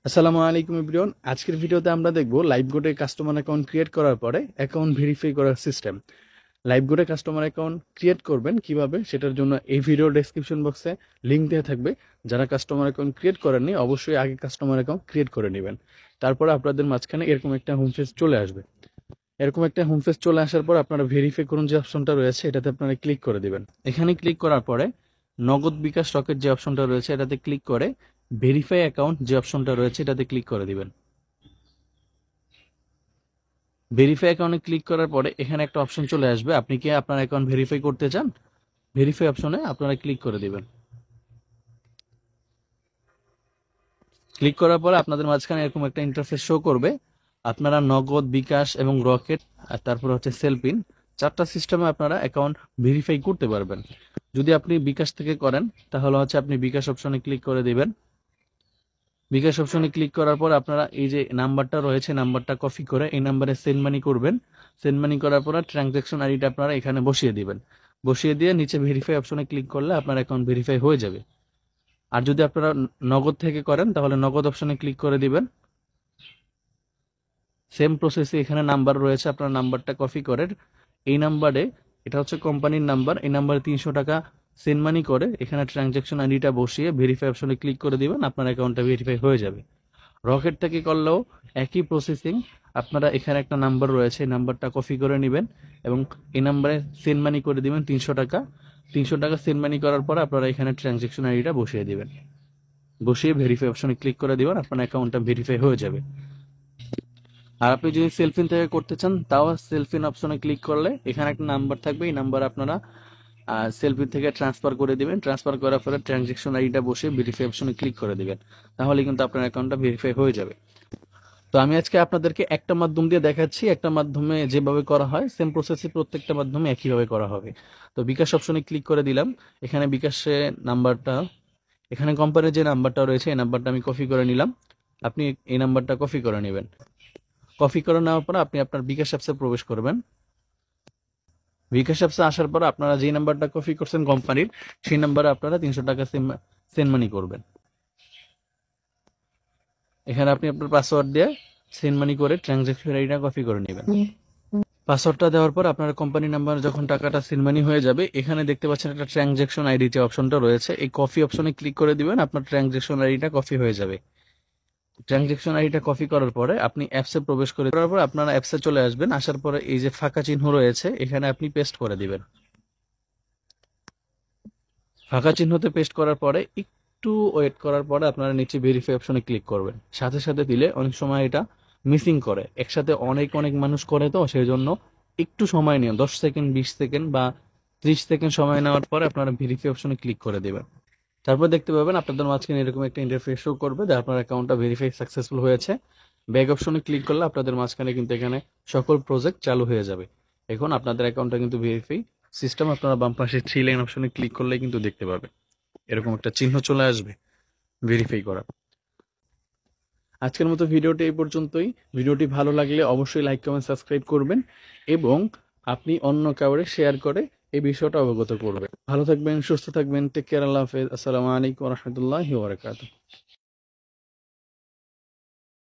আসসালামু আলাইকুম এভরিওয়ান। আজকের ভিডিওতে আমরা দেখব লাইভগোটে কাস্টমার অ্যাকাউন্ট ক্রিয়েট করার পরে অ্যাকাউন্ট ভেরিফাই করার সিস্টেম। লাইভগোটে কাস্টমার অ্যাকাউন্ট ক্রিয়েট করবেন কিভাবে সেটার জন্য এই ভিডিও ডেসক্রিপশন বক্সে লিংক দেওয়া থাকবে। যারা কাস্টমার অ্যাকাউন্ট ক্রিয়েট করেননি অবশ্যই আগে কাস্টমার অ্যাকাউন্ট ক্রিয়েট করে নেবেন। তারপরে আপনাদের মাঝখানে এরকম একটা হোম পেজ চলে আসবে। এরকম একটা হোম পেজ চলে আসার পর আপনারা ভেরিফাই করুন যে অপশনটা রয়েছে এটাতে আপনারা ক্লিক করে দিবেন। এখানে ক্লিক করার পরে নগদ বিকাশ রকেট যে অপশনটা রয়েছে এটাতে ক্লিক করে ভেরিফাই অ্যাকাউন্ট যে অপশনটা রয়েছে এটাতে ক্লিক করে দিবেন। ভেরিফাই অ্যাকাউন্টে ক্লিক করার পরে এখানে একটা অপশন চলে আসবে, আপনি কি আপনার অ্যাকাউন্ট ভেরিফাই করতে চান? ভেরিফাই অপশনে আপনারা ক্লিক করে দিবেন। ক্লিক করার পরে আপনাদের মাঝখানে এরকম একটা ইন্টারফেস শো করবে। আপনারা নগদ, বিকাশ এবং রকেট আর তারপর হচ্ছে সেলপিন, চারটা সিস্টেমে আপনারা অ্যাকাউন্ট ভেরিফাই করতে পারবেন। যদি আপনি বিকাশ থেকে করেন তাহলে হচ্ছে আপনি বিকাশ অপশনে ক্লিক করে দিবেন। বিকাশ অপশনে ক্লিক করার পর আপনারা এই যে নাম্বারটা রয়েছে নাম্বারটা কপি করে এই নাম্বারে সেন্ড মানি করবেন। সেন্ড মানি করার পর ট্রানজ্যাকশন আইডিটা আপনারা এখানে বসিয়ে দিবেন। বসিয়ে দিয়ে নিচে ভেরিফাই অপশনে ক্লিক করলে আপনার অ্যাকাউন্ট ভেরিফাই হয়ে যাবে। আর যদি আপনারা নগদ থেকে করেন তাহলে নগদ অপশনে ক্লিক করে দিবেন। সেম প্রসেসে এখানে নাম্বার রয়েছে, আপনার নাম্বারটা কপি করে এই নাম্বারে, এটা হচ্ছে কোম্পানির নাম্বার, এই নাম্বারে 300 টাকা সেন্ড মানি করে এখানে ট্রানজ্যাকশন আইডিটা বসিয়ে ভেরিফাই অপশনে ক্লিক করে দিবেন, আপনার অ্যাকাউন্টটা ভেরিফাই হয়ে যাবে। রকেট থেকে করলেও একই প্রসেসিং, আপনারা এখানে একটা নাম্বার রয়েছে এই নাম্বারটা কপি করে নেবেন এবং এই নাম্বারে সেন্ড মানি করে দিবেন 300 টাকা। 300 টাকা সেন্ড মানি করার পর আপনারা এখানে ট্রানজ্যাকশন আইডিটা বসিয়ে দিবেন। বসিয়ে ভেরিফাই অপশনে ক্লিক করে দিবেন, আপনার অ্যাকাউন্টটা ভেরিফাই হয়ে যাবে। আর আপনি যদি সেলফিন থেকে করতে চান তাও সেলফিন অপশনে ক্লিক করলে এখানে একটা নাম্বার থাকবে, এই নাম্বার আপনারা সেলফিন থেকে ট্রান্সফার করে দিবেন। ট্রান্সফার করার পরে ট্রানজ্যাকশন আইডিটা বসে ভেরিফাই অপশনে ক্লিক করে দিবেন, তাহলে কিন্তু আপনার অ্যাকাউন্টটা ভেরিফাই হয়ে যাবে। তো আমি আজকে আপনাদেরকে একটা মাধ্যম দিয়ে দেখাচ্ছি, একটা মাধ্যমে যেভাবে করা হয় সেম প্রসেসে প্রত্যেকটা মাধ্যমে একইভাবে করা হবে। তো বিকাশ অপশনে ক্লিক করে দিলাম। এখানে বিকাশে নাম্বারটা, এখানে কোম্পানির যে নাম্বারটা রয়েছে এই নাম্বারটা আমি কপি করে নিলাম। আপনি এই নাম্বারটা কপি করে নেবেন। কপি করে নেওয়ার পর আপনি আপনার বিকাশ অ্যাপসে প্রবেশ করবেন। বিকাশ অ্যাপসে আসার পর আপনারা যে নাম্বারটা কপি করছেন কোম্পানির, সেই নাম্বারে আপনারা 300 টাকা সেন্ড মানি করবেন। এখানে আপনি আপনার পাসওয়ার্ড দিয়ে সেন্ড মানি করে ট্রানজ্যাকশন আইডিটা কপি করে নেবেন। পাসওয়ার্ডটা দেওয়ার পর আপনার কোম্পানি নাম্বার যখন টাকাটা সেন্ড মানি হয়ে যাবে, এখানে দেখতে পাচ্ছেন একটা ট্রানজ্যাকশন আইডি যে অপশনটা রয়েছে, এই কপি অপশনে ক্লিক করে দিবেন, আপনার ট্রানজ্যাকশন আইডিটা কপি হয়ে যাবে। ট্রানজ্যাকশন আইডিটা কপি করার পরে আপনি অ্যাপসে প্রবেশ করে করার পর আপনারা অ্যাপসে চলে আসবেন। আসার পরে এই যে ফাঁকা চিহ্ন রয়েছে এখানে আপনি পেস্ট করে দিবেন। ফাঁকা চিহ্নতে পেস্ট করার পরে একটু ওয়েট করার পরে আপনারা নিচে ভেরিফাই অপশনে ক্লিক করবেন। সাথে সাথে দিলে অনেক সময় এটা মিসিং করে, একসাথে অনেক অনেক মানুষ করে, তো সেই জন্য একটু সময় নিয়ে 10 সেকেন্ড, 20 সেকেন্ড বা 30 সেকেন্ড সময় নেওয়ার পরে আপনারা ভেরিফাই অপশনে ক্লিক করে দেবেন। তারপর দেখতে পাবেন আপনাদের মাঝখানে এরকম একটা ইন্টারফেস শো করবে যে আপনার অ্যাকাউন্টটা ভেরিফাই সাকসেসফুল হয়েছে। ব্যাক অপশনে ক্লিক করলে আপনাদের মাঝখানে কিন্তু এখানে সকল প্রজেক্ট চালু হয়ে যাবে। এখন আপনাদের অ্যাকাউন্টটা কিন্তু ভেরিফাই সিস্টেম, আপনারা বাম পাশে 3 লাইন অপশনে ক্লিক করলে কিন্তু দেখতে পাবেন এরকম একটা চিহ্ন চলে আসবে ভেরিফাই করা। আজকের মতো ভিডিওটি এই পর্যন্তই। ভিডিওটি ভালো লাগলে অবশ্যই লাইক, কমেন্ট, সাবস্ক্রাইব করবেন এবং আপনি অন্য কাউরে শেয়ার করে এই বিষয়টা অবগত করবেন। ভালো থাকবেন, সুস্থ থাকবেন, টেক কেয়ার, আল্লাহ হাফেজ, আসসালামু আলাইকুম রহমতুল্লাহি ওয়া বারাকাতুহু।